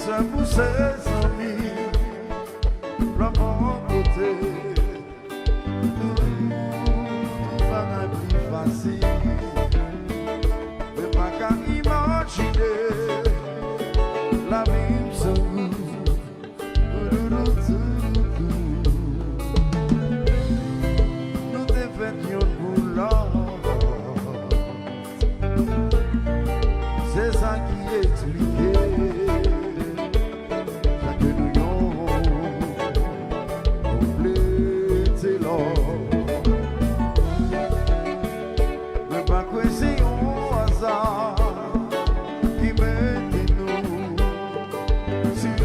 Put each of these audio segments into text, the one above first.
seul pour ses amis, la mon côté, tout va être plus facile. Mais pas qu'à imaginer la vie sans vous. Nous défendions pour l'autre. C'est ça qui expliquait que nous avons complété l'or. Mais pas que c'est un hasard qui mette nous sur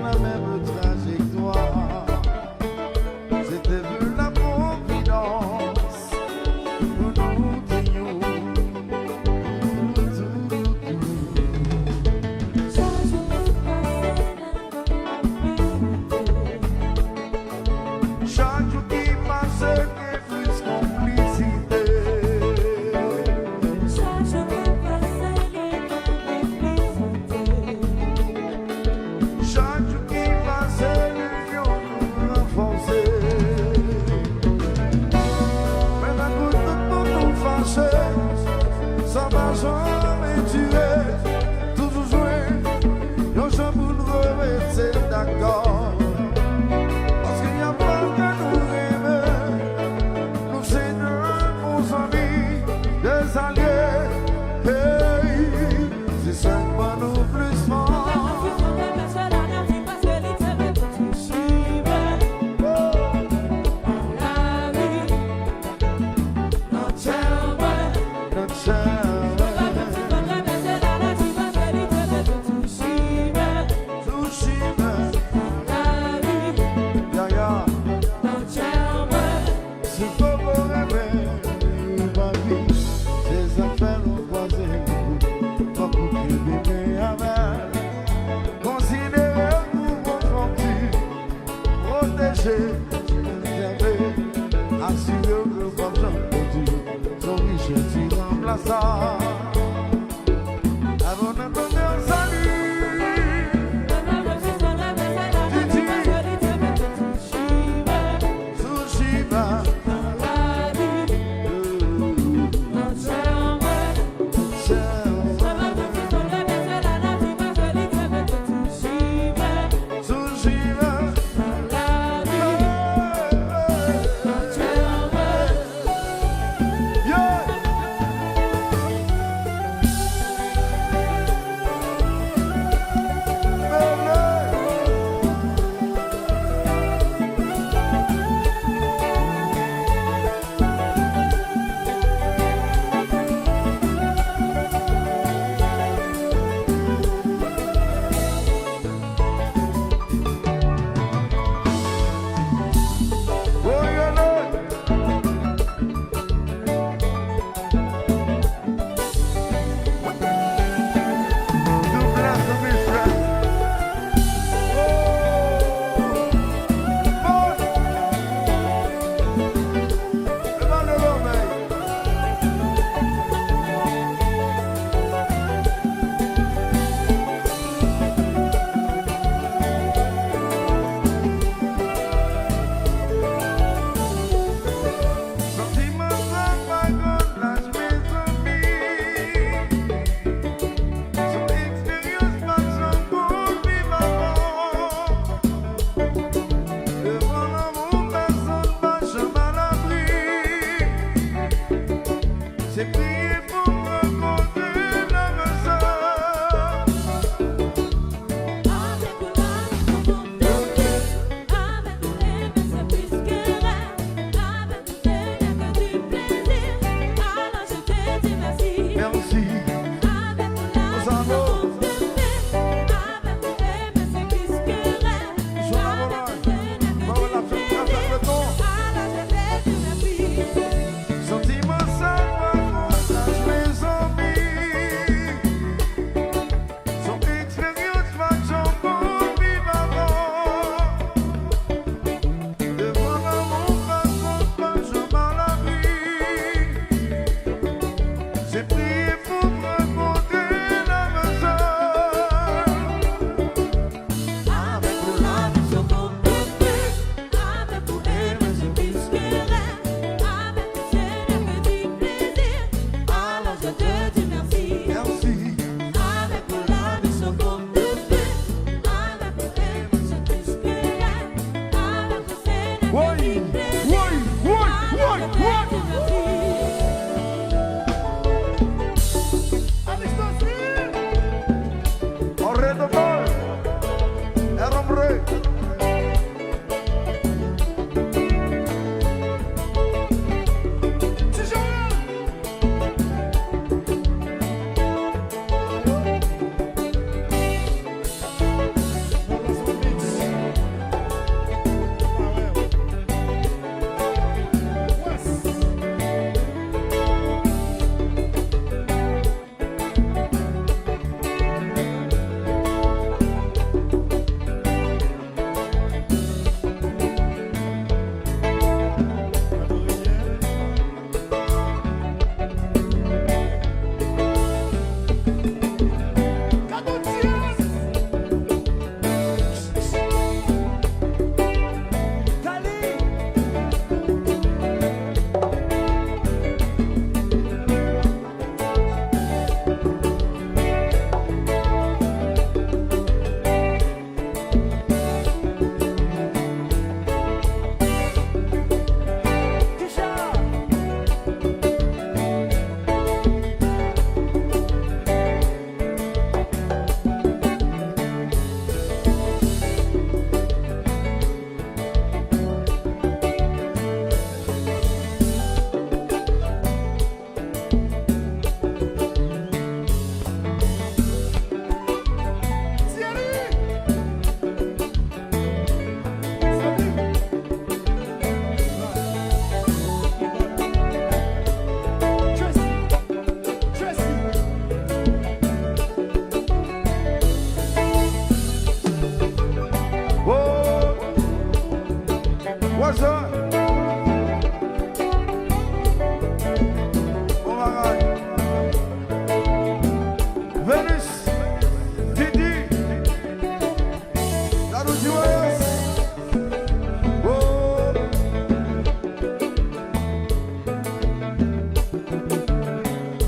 la même trajectoire. C'était vu la providence pour nous tenions. Chaque jour qui passe, qu'il y ait plus complicité. Chaque jour qui passe, qu'il y ait plus complicité. Chaque jour qui passe, l'union nous renforcer. Mais d'un coup, tout nous fâcher, sans jamais tuer, toujours jouer, nos gens pour nous remettre, c'est d'accord. Parce qu'il n'y a pas que nous rêver, nous c'est deux bons amis, des alliés. Hey, c'est seulement nous plus forts. Assuré que comme j'en produis, son richesse irremplaçable. Avant d'entendre un salut, sous Shiva, What's up? Oh my God. Venus, Didi, là nous tu vois. Oh.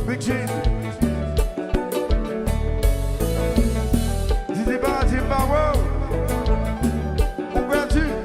Big Jean. Didi Power. Ouverture.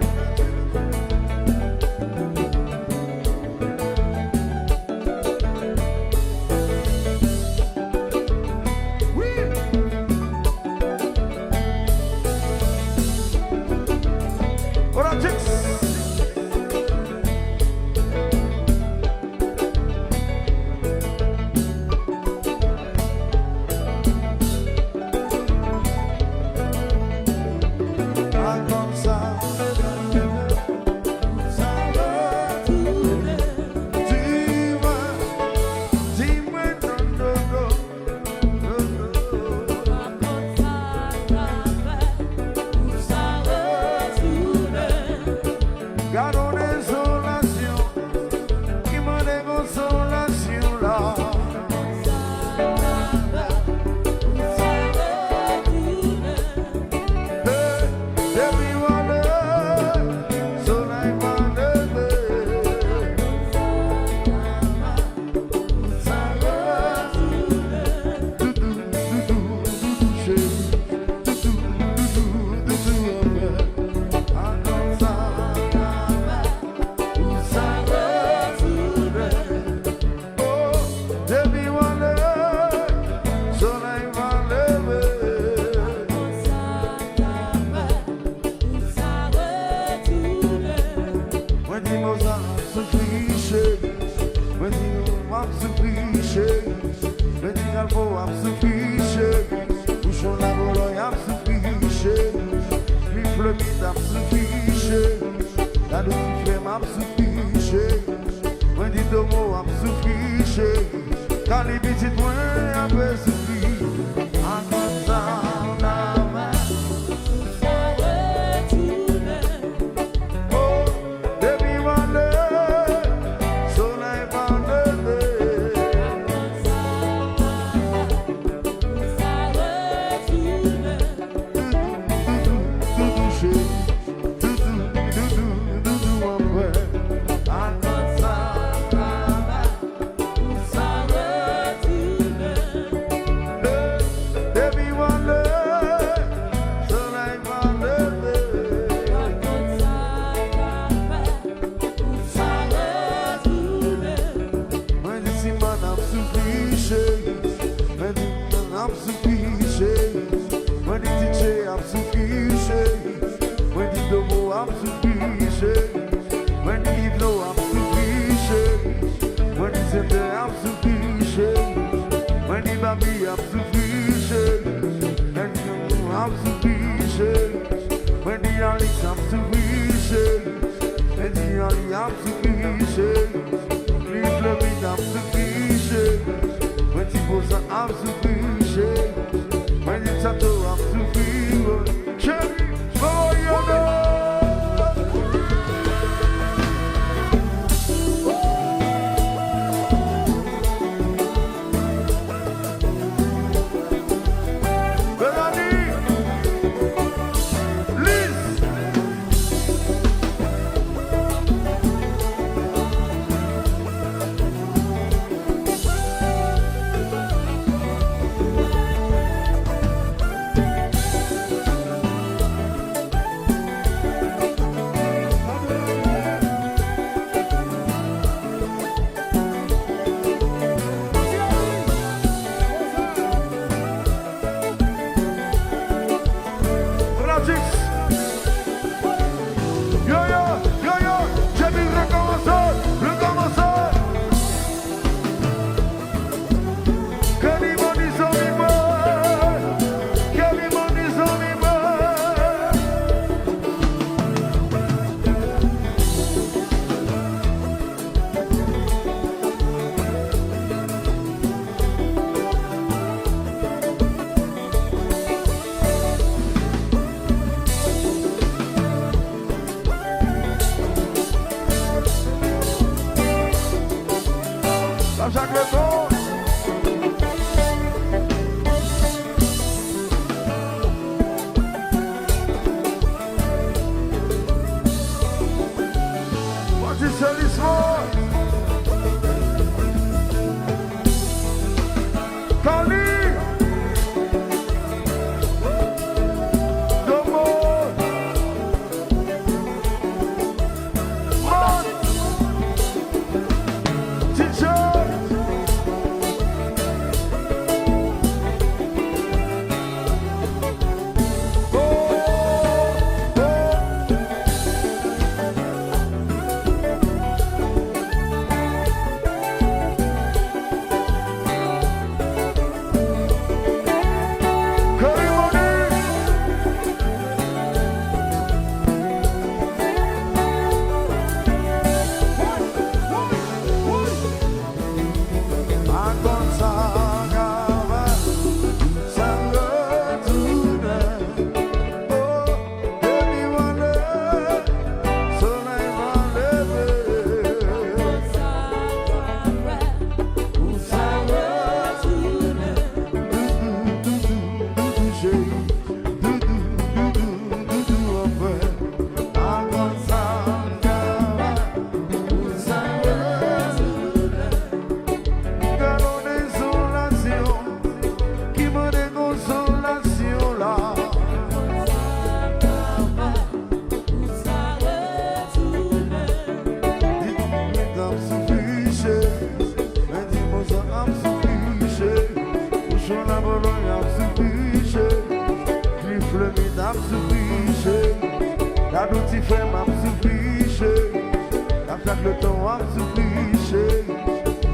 chaque le temps à me souffrir.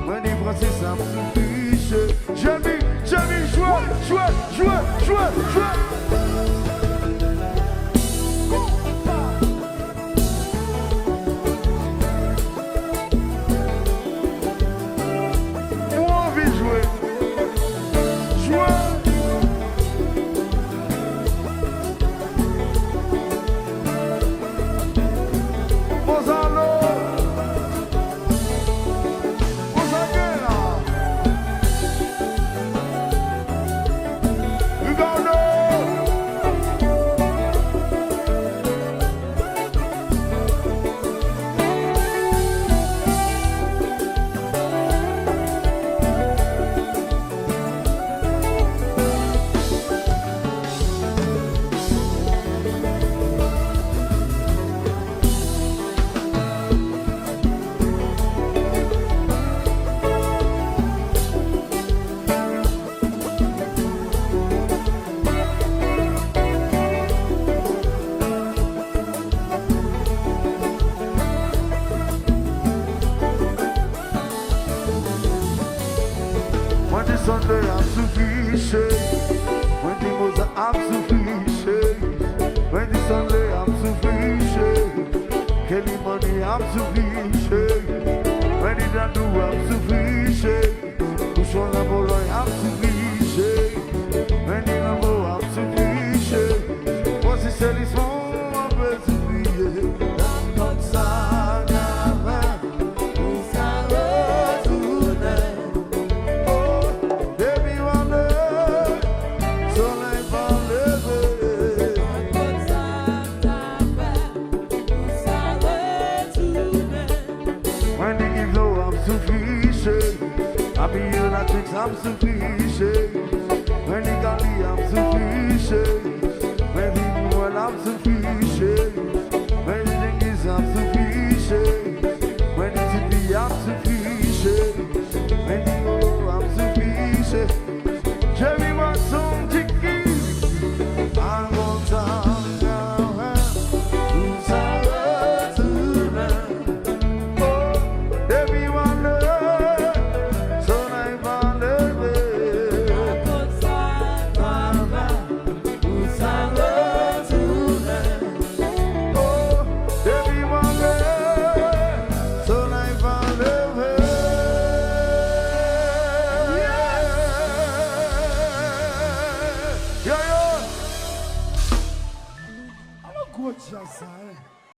Moi, des Français, ça me souffrir. J'ai jouer. Sunday I'm sufficient. When the Moses I'm sufficient. When the Sunday I'm sufficient. Kelly money I'm sufficient. When the Dandu I'm sufficient. Pushon la Moloy I'm sufficient. When the Lambo I'm sufficient. What's the selling song I'm sufficient. Comme ça, I'm sufficient.